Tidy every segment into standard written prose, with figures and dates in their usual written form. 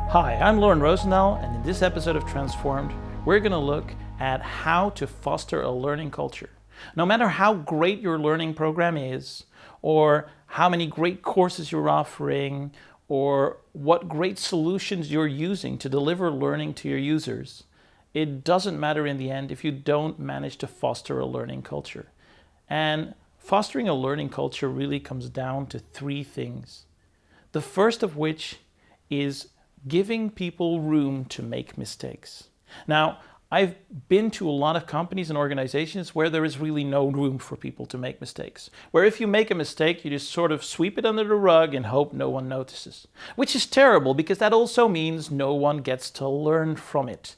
Hi, I'm Loren Roosendaal, and in this episode of Transformed, we're going to look at how to foster a learning culture. No matter how great your learning program is, or how many great courses you're offering, or what great solutions you're using to deliver learning to your users, it doesn't matter in the end if you don't manage to foster a learning culture. And fostering a learning culture really comes down to three things. The first of which is giving people room to make mistakes. Now, I've been to a lot of companies and organizations where there is really no room for people to make mistakes. Where if you make a mistake, you just sort of sweep it under the rug and hope no one notices. Which is terrible because that also means no one gets to learn from it.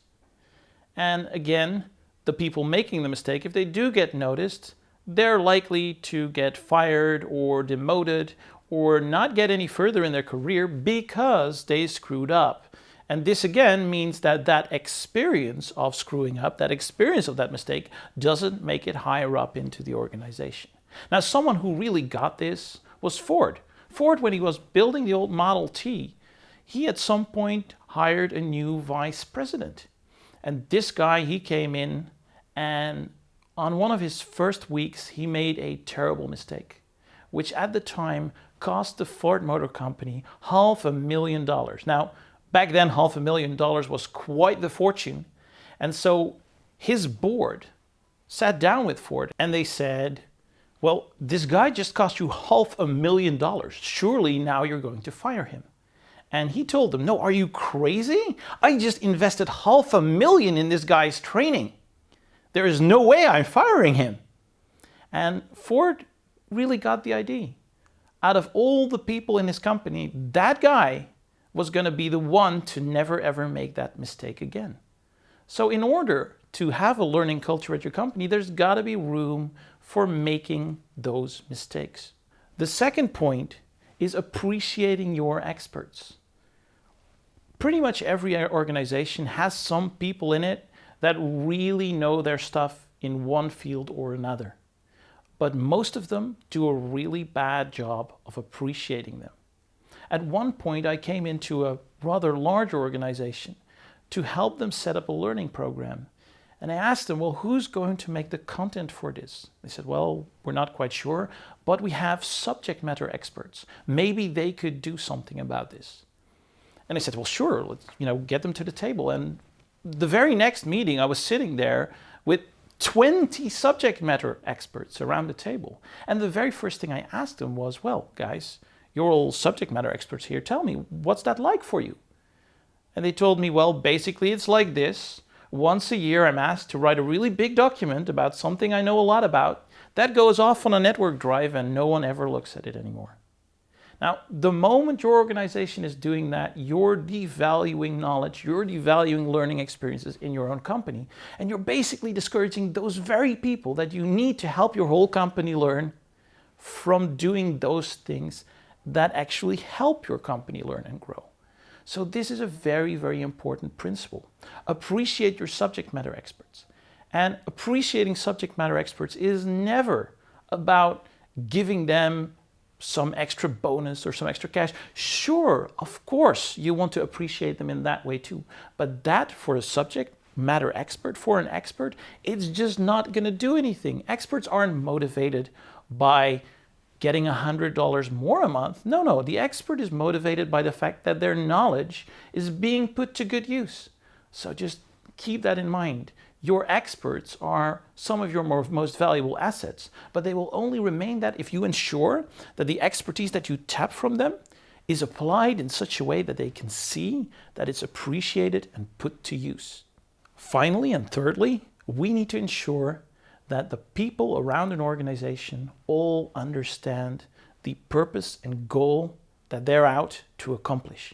And again, the people making the mistake, if they do get noticed, they're likely to get fired or demoted or not get any further in their career because they screwed up. And this again means that that experience of screwing up, that experience of that mistake, doesn't make it higher up into the organization. Now, someone who really got this was Ford. Ford, when he was building the old Model T, he at some point hired a new vice president. And this guy, he came in and on one of his first weeks, he made a terrible mistake, which at the time cost the Ford Motor Company $500,000. Now, back then, $500,000 was quite the fortune. And so his board sat down with Ford and they said, well, this guy just cost you $500,000. Surely now you're going to fire him. And he told them, no, are you crazy? I just invested $500,000 in this guy's training. There is no way I'm firing him. And Ford really got the idea. Out of all the people in his company, that guy was going to be the one to never ever make that mistake again. So in order to have a learning culture at your company, there's got to be room for making those mistakes. The second point is appreciating your experts. Pretty much every organization has some people in it that really know their stuff in one field or another. But most of them do a really bad job of appreciating them. At one point, I came into a rather large organization to help them set up a learning program. And I asked them, well, who's going to make the content for this? They said, well, we're not quite sure, but we have subject matter experts. Maybe they could do something about this. And I said, well, sure, let's get them to the table. And the very next meeting, I was sitting there with 20 subject matter experts around the table. And the very first thing I asked them was, well, guys, you're all subject matter experts here. Tell me, what's that like for you? And they told me, well, basically it's like this. Once a year, I'm asked to write a really big document about something I know a lot about. That goes off on a network drive and no one ever looks at it anymore. Now, the moment your organization is doing that, you're devaluing knowledge, you're devaluing learning experiences in your own company, and you're basically discouraging those very people that you need to help your whole company learn from doing those things that actually help your company learn and grow. So this is a very, very important principle. Appreciate your subject matter experts. And appreciating subject matter experts is never about giving them some extra bonus or some extra cash. Sure, of course, you want to appreciate them in that way too. But that for a subject matter expert, for an expert, it's just not going to do anything. Experts aren't motivated by getting $100 more a month. No, the expert is motivated by the fact that their knowledge is being put to good use. So just keep that in mind. Your experts are some of your most valuable assets, but they will only remain that if you ensure that the expertise that you tap from them is applied in such a way that they can see that it's appreciated and put to use. Finally, and thirdly, we need to ensure that the people around an organization all understand the purpose and goal that they're out to accomplish.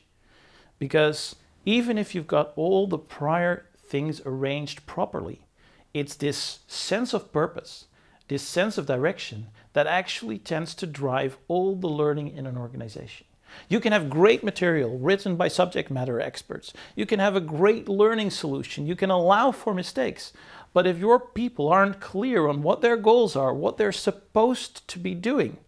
Because even if you've got all the prior things arranged properly, it's this sense of purpose, this sense of direction that actually tends to drive all the learning in an organization. You can have great material written by subject matter experts. You can have a great learning solution. You can allow for mistakes. But if your people aren't clear on what their goals are, what they're supposed to be doing,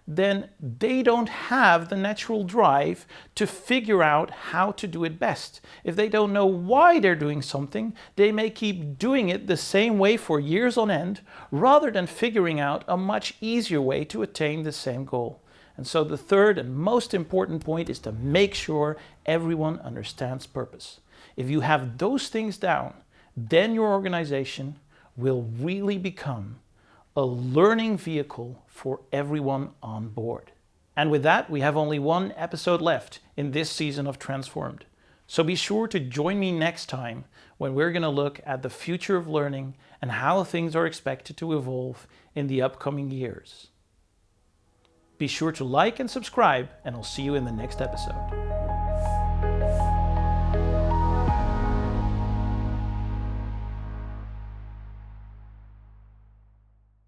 then they don't have the natural drive to figure out how to do it best. If they don't know why they're doing something, they may keep doing it the same way for years on end, rather than figuring out a much easier way to attain the same goal. And so the third and most important point is to make sure everyone understands purpose. If you have those things down, then your organization will really become a learning vehicle for everyone on board. And with that, we have only one episode left in this season of Transformed. So be sure to join me next time when we're going to look at the future of learning and how things are expected to evolve in the upcoming years. Be sure to like and subscribe, and I'll see you in the next episode.